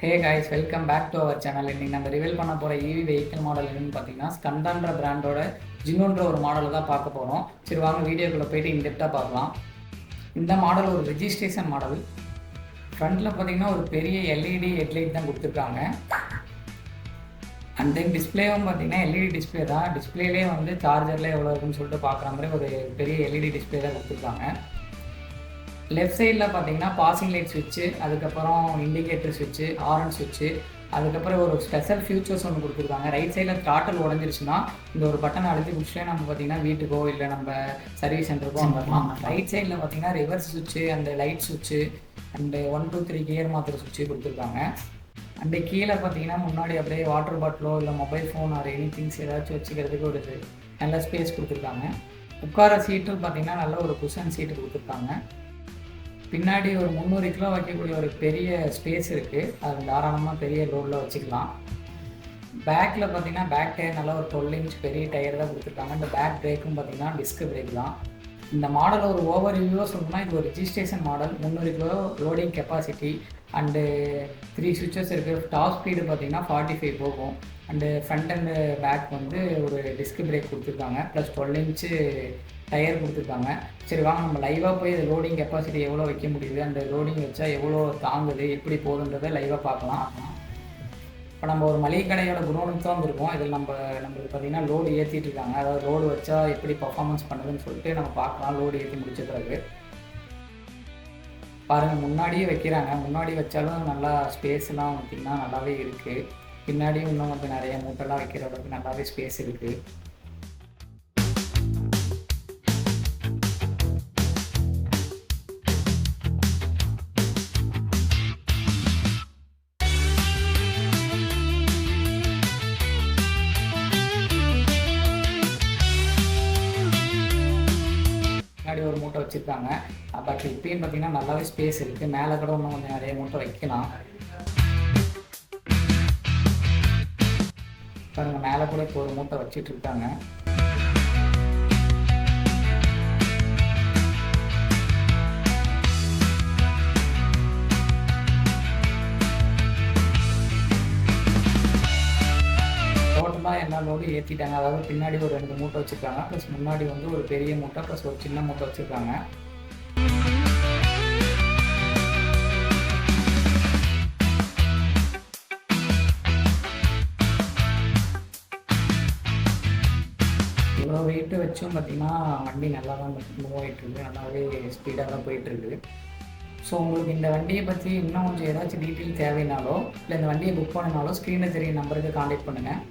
Hey guys, welcome back to our channel. இன்றைக்கி நம்ம reveal பண்ண போகிற ஈவி வெஹிக்கிள் மாடல் என்னன்னு பார்த்தீங்கன்னா ஸ்கண்டான்ற பிராண்டோட ஜினோன்ற ஒரு மாடல் தான் பார்க்க போகிறோம். சரி வாங்க வீடியோக்குள்ளே போயிட்டு இன்டெப்த்தாக பார்க்கலாம். இந்த மாடல் ஒரு ரெஜிஸ்ட்ரேஷன் மாடல். ஃப்ரண்ட்டில் பார்த்தீங்கன்னா ஒரு பெரிய எல்இடி ஹெட்லைட் தான் கொடுத்துருக்காங்க. அண்ட் தென் டிஸ்பிளேவும் பார்த்தீங்கன்னா எல்இடி டிஸ்பிளே தான். டிஸ்பிளேலே வந்து சார்ஜரில் எவ்வளோ இருக்குன்னு சொல்லிட்டு பார்க்குற மாதிரி ஒரு பெரிய எல்இடி டிஸ்பிளே தான் கொடுத்துருக்காங்க. லெஃப்ட் சைடில் பார்த்தீங்கன்னா பாசிங் லைட் ஸ்விட்சு, அதுக்கப்புறம் இண்டிகேட்டர் ஸ்விட்சு, ஹாரன் ஸ்விட்சு, அதுக்கப்புறம் ஒரு ஸ்பெஷல் ஃபியூச்சர்ஸ் ஒன்று கொடுத்துருக்காங்க. ரைட் சைடில் த்ராட்டில் உடஞ்சிருச்சுன்னா இந்த ஒரு பட்டனை அழுத்தி பிடிச்சிட்டே நம்ம பார்த்தீங்கன்னா வீட்டுக்கோ இல்லை நம்ம சர்வீஸ் சென்டருக்கோ வந்துடலாம். ரைட் சைடில் பார்த்தீங்கன்னா reverse ஸ்விட்சு and light ஸ்விட்சு and 1 2 3 gear மாத்திர சுவிட்சு கொடுத்துருக்காங்க. அண்டு கீழே பார்த்தீங்கன்னா முன்னாடி அப்படியே வாட்டர் பாட்டிலோ இல்லை mobile phone or any things ஏதாச்சும் வச்சுக்கிறதுக்கு ஒரு நல்ல ஸ்பேஸ் கொடுத்துருக்காங்க. உட்கார சீட்டு பார்த்தீங்கன்னா நல்ல ஒரு குஷன் சீட்டு கொடுத்துருக்காங்க. பின்னாடி ஒரு 300 கிலோ வைக்கக்கூடிய ஒரு பெரிய ஸ்பேஸ் இருக்குது. அது தாராளமாக பெரிய லோடில் வச்சுக்கலாம். பேக்கில் பார்த்தீங்கன்னா பேக் டயர் நல்லா ஒரு 12 இன்ச் பெரிய டயர் தான் கொடுத்துருக்காங்க. இந்த பேக் பிரேக்கும் பார்த்தீங்கன்னா டிஸ்க் பிரேக் தான். இந்த மாடல் ஒரு ஓவர் ரிவ்யூவாக சொல்லணும்னா இது ஒரு registration model. 300 kilo loading capacity and 3 switches இருக்குது. டாப் ஸ்பீடு பார்த்தீங்கன்னா 45 போகும். அண்டு ஃப்ரண்ட் அண்டு பேக் வந்து ஒரு டிஸ்க் பிரேக் கொடுத்துருக்காங்க. ப்ளஸ் 12 இன்ச்சு டயர் கொடுத்துருக்காங்க. சரி வாங்க நம்ம லைவாக போய் இது லோடிங் கெப்பாசிட்டி எவ்வளோ வைக்க முடியுது, அந்த லோடிங் வச்சா எவ்வளோ தாங்குது, எப்படி போகுதுன்றதை லைவாக பார்க்கலாம். இப்போ நம்ம ஒரு மளிகை கடையோட குடோனுக்கு தான் வந்திருக்கோம். இதில் நம்மளுக்கு பார்த்திங்கன்னா லோடு ஏற்றிட்டு இருக்காங்க. அதாவது லோடு வச்சா எப்படி பர்ஃபார்மன்ஸ் பண்ணுதுன்னு சொல்லிட்டு நம்ம பார்க்கலாம். லோடு ஏற்றி முடிச்ச பிறகு பாருங்கள், முன்னாடியே வைக்கிறாங்க. முன்னாடி வச்சாலும் நல்லா ஸ்பேஸ்லாம் பார்த்திங்கன்னா நல்லாவே இருக்குது. பின்னாடியும் இன்னும் கொஞ்சம் நிறைய மூட்டெல்லாம் வைக்கிற அளவுக்கு நல்லாவே ஸ்பேஸ் இருக்குது. முன்னாடி ஒரு மூட்டை வச்சுருக்காங்க. பட் இப்பயும் பார்த்தீங்கன்னா நல்லாவே ஸ்பேஸ் இருக்குது. மேலே கூட இன்னும் கொஞ்சம் நிறைய மூட்டை வைக்கலாம். பாருங்கள், மேலே கூட இப்போ ஒரு மூட்டை வச்சுட்டு இருக்காங்க. டோட்டலாக எல்லா லோடும் ஏற்றிட்டாங்க. அதாவது பின்னாடி ஒரு 2 மூட்டை வச்சுருக்காங்க. ப்ளஸ் முன்னாடி வந்து ஒரு பெரிய மூட்டை ப்ளஸ் ஒரு சின்ன மூட்டை வச்சுருக்காங்க. இவ்வளோ வெயிட்டு வச்சும் பார்த்திங்கன்னா வண்டி நல்லா தான் மூவ் ஆகிட்டுருக்கு. நல்லாவே ஸ்பீடாக தான் போயிட்டுருக்கு. ஸோ உங்களுக்கு இந்த வண்டியை பற்றி இன்னும் கொஞ்சம் ஏதாச்சும் டீட்டெயில் தேவைனாலோ இல்லை இந்த வண்டியை புக் பண்ணினாலோ ஸ்க்ரீனில் தெரிய நம்பருக்கு கான்டாக்ட் பண்ணுங்கள்.